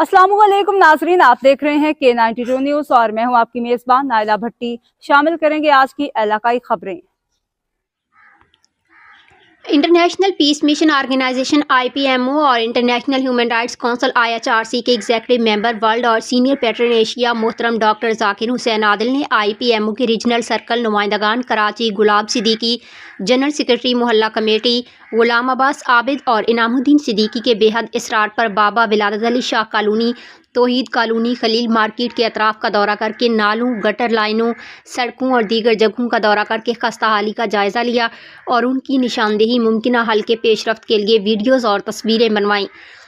अस्सलाम वालेकुम नाजरीन, आप देख रहे हैं K92 न्यूज़ और मैं हूं आपकी मेज़बान नाइला भट्टी। शामिल करेंगे आज की इलाकाई खबरें। International peace mission organization (IPMO) और international human rights council (IHRC) के एग्जीक्यूटिव मेंबर वर्ल्ड और सीनियर पैट्रन एशिया मोहतरम डॉक्टर ज़ाकिर हुसैन आदिल ने IPMO के रीजनल सर्कल नुमाइंदगान कराची गुलाब सिद्दीकी, जनरल सेक्रेटरी मोहल्ला कमेटी गुलाम अब्बास आबिद और इनामुद्दीन सिद्दीकी के बेहद इसरार पर Baba Wiladat Ali Shah colony, Tauheed colony, Khalil market के अतराफ का दौरा करके नालों, गटर लाइनों, सड़कों और दीगर जगहों का दौरा करके खस्ता हाली का जायज़ा लिया और उनकी निशानदेही मुमकिना हल के पेशरफ्त के लिए वीडियोज़ और तस्वीरें बनवाईं।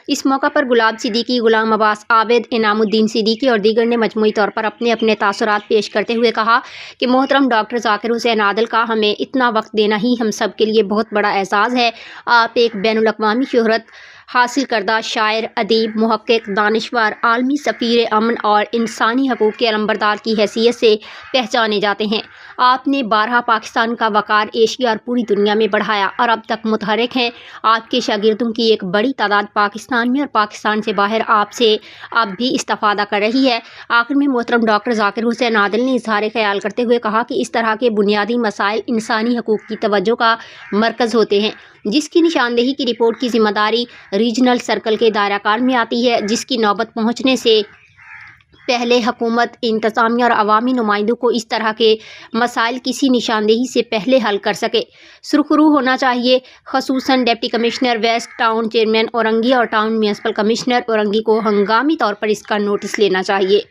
इस मौका पर गुलाब सिद्दीकी, गुलाम अब्बास आबिद, इनामुद्दीन सिद्दीकी और दीगर ने मजमूई तौर पर अपने अपने तासुरात पेश करते हुए कहा कि मोहतरम डॉक्टर ज़ाकिर हुसैन आदिल का हमें इतना वक्त देना ही हम सब के लिए बहुत बड़ा एजाज़ है। आप एक बैनुल अक़वामी शोहरत हासिल करदा शायर, अदीब, मुहक्किक, दानिशवर, आलमी सफ़ीर अमन और इंसानी हकूक़ के अलंबरदार की हैसियत से पहचाने जाते हैं। आपने बारहा पाकिस्तान का वक़ार एशिया और पूरी दुनिया में बढ़ाया और अब तक मुतहर्रिक हैं। आपके शागिर्दों की एक बड़ी तादाद पाकिस्तान में और पाकिस्तान से बाहर आपसे अब भी इस्तिफ़ादा कर रही है। आखिर में मोहतरम डॉक्टर ज़ाकिर हुसैन आदिल ने इज़हार ख़याल करते हुए कहा कि इस तरह के बुनियादी मसाइल इंसानी हकूक़ की तवज्जो का मरकज़ होते हैं, जिसकी निशानदेही की रिपोर्ट की ज़िम्मेदारी रीजनल सर्कल के दायरा कार में आती है, जिसकी नौबत पहुँचने से पहले हुकूमत, इंतज़ामिया और अवामी नुमाइंदों को इस तरह के मसाइल किसी निशानदेही से पहले हल कर सके सुरखरू होना चाहिए। ख़ुसूसन deputy commissioner west, town chairman Orangi और टाउन म्यूनसिपल कमिश्नर औरंगी को हंगामी तौर पर इसका नोटिस लेना चाहिए।